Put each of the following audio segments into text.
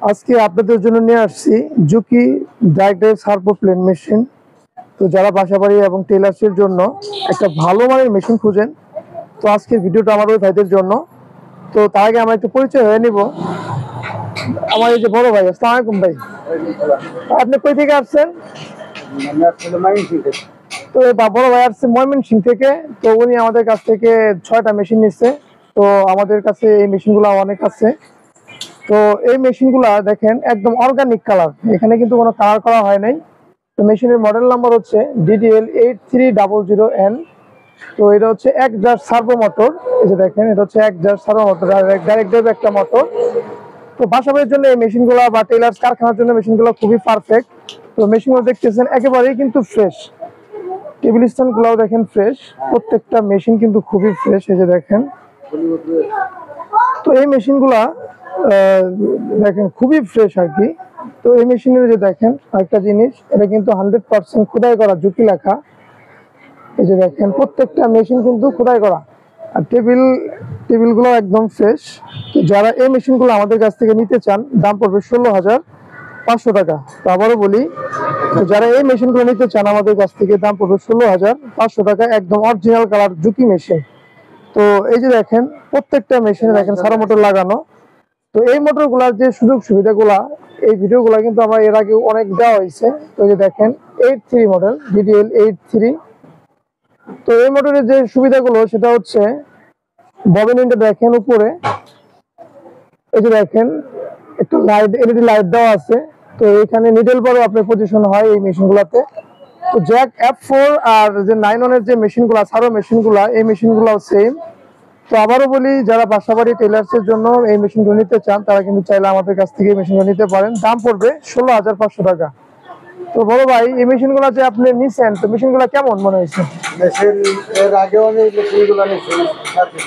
আজকে আপনাদের জন্য নিয়ে আসছি Juki direct servo plain machine. তো যারা বাসাবাড়ি এবং টেলার্সের জন্য একটা ভালো মানের মেশিন খুঁজেন, তো আজকের ভিডিওটা আমার ওই ভাইদের জন্য। তো তার আগে আমরা একটু পরিচয় হয়ে নিব। আমার এই যে বড় ভাই, আসসালামু আলাইকুম ভাই। আপনি কই থেকে আসছেন? তো বড় ভাই আসছে ময়মনসিংহ থেকে। তো উনি আমাদের কাছ থেকে 6টা মেশিন নিচ্ছে। তো আমাদের কাছে এই মেশিনগুলো অনেক আছে। তো এই মেশিনগুলা দেখেন একদম অর্গানিক কালার, এখানে কিন্তু কোনো কালার করা হয় নাই। তো মেশিনের মডেল নাম্বার হচ্ছে DDL 8300N। তো এটা হচ্ছে এক জার সার্ভো মোটর। এই যে দেখেন, এটা হচ্ছে এক জার সার্ভো মোটর, ডাইরেক্ট ড্রাইভ একটা মোটর। তো বাসাবাড়ির জন্য এই মেশিনগুলো বা টেলার্স কারখানার জন্য মেশিনগুলো খুবই পারফেক্ট। তো মেশিনগুলো দেখতেছেন একেবারেই কিন্তু ফ্রেশ। টেবিল স্ট্যান্ডগুলোও দেখেন ফ্রেশ, প্রত্যেকটা মেশিন কিন্তু খুবই ফ্রেশ। এই যে দেখেন, তো এই মেশিনগুলা দেখেন খুবই ফ্রেশ আর কি। তো এই মেশিনের যে দেখেন আরেকটা জিনিস, এটা কিন্তু 100% খোদাই করা, ঝুঁকি লেখা। এই যে দেখেন প্রত্যেকটা মেশিন কিন্তু খোদাই করা। আর টেবিলগুলো একদম ফ্রেশ। যারা এই মেশিনগুলো আমাদের কাছ থেকে নিতে চান, দাম পড়বে 16,500 টাকা। তো আবারও বলি, যারা এই মেশিনগুলো নিতে চান আমাদের কাছ থেকে, দাম পড়বে 16,500 টাকা, একদম অরিজিনাল কালার জুকি মেশিন। তো এই যে দেখেন প্রত্যেকটা মেশিনে দেখেন সারা মোটর লাগানো। তো এই মোটরগুলার যে সুযোগ সুবিধাগুলা, এই ভিডিওগুলা কিন্তু আমার এর আগে অনেক দেওয়া হয়েছে। তো এই যে দেখেন 83 মডেল, DDL 83। তো এই মোটরের যে সুবিধাগুলো সেটা হচ্ছে ববিনটা দেখেন উপরে, এই যে দেখেন একটু লাইট, LED লাইট দেওয়া আছে। তো এখানে নিডেল বারও আপনার পজিশন হয় এই মেশিনগুলোতে। তো জ্যাক F4 আর যে 9 যে মেশিনগুলো, সারো মেশিনগুলা, এই মেশিনগুলো সেম। তো আবারও বলি, যারা বাসাবাড়ি টেলার্সের জন্য এই মেশিনগুলো নিতে চান, তারা কিন্তু চাইলে আমাদের কাছ থেকে এই মেশিনগুলো নিতে পারেন। দাম পড়বে 16,500 টাকা। তো বড় ভাই, এই মেশিনগুলো যে আপনি নিছেন, তো মেশিনগুলো কেমন মনে হয়েছে? মেশিন এর আগে অনেক মেশিনগুলো নিচ্ছি,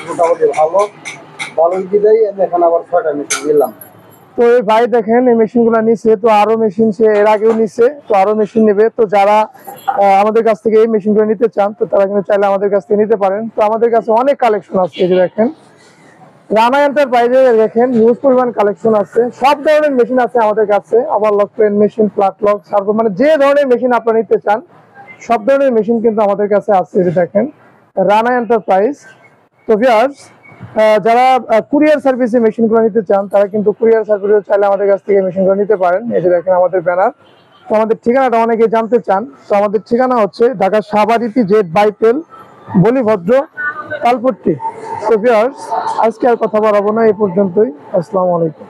মোটামুটি ভালো ভালো দিলেই এখন আবার 6টা মেশিন নিলাম। তো এই ভাই দেখেন এই মেশিনগুলো নিছে, তো আরো মেশিন সে এর আগেও নিছে, তো আরো মেশিন নেবে। তো যারা আমাদের কাছ থেকে এই মেশিনগুলো নিতে চান, তো তারা কিন্তু চাইলে আমাদের কাছ থেকে নিতে পারেন। তো আমাদের কাছে অনেক কালেকশন আছে। এই যে দেখেন রানা এন্টারপ্রাইজে দেখেন হিউজ পরিমাণ কালেকশন আছে, সব ধরনের মেশিন আছে আমাদের কাছে। Overlock plain machine, flat lock, servo, মানে যে ধরনের মেশিন আপনারা নিতে চান সব ধরনের মেশিন কিন্তু আমাদের কাছে আছে। এই যে দেখেন রানা এন্টারপ্রাইজ। তো ভিউয়ার্স, যারা কুরিয়ার সার্ভিসে মেশিনগুলো নিতে চান, তারা কিন্তু কুরিয়ার সার্ভিসে চাইলে আমাদের কাছ থেকে মেশিনগুলো নিতে পারেন। এই যে দেখেন আমাদের ব্যানার। তো আমাদের ঠিকানাটা অনেকে জানতে চান। তো আমাদের ঠিকানা হচ্ছে ঢাকা সাভারিটি জেড বাইপেল, বলিভদ্র, তালপট্টি। তো ভিউয়ার্স, আজকে আর কথা বাড়াবো না, এই পর্যন্তই। আসসালামু আলাইকুম।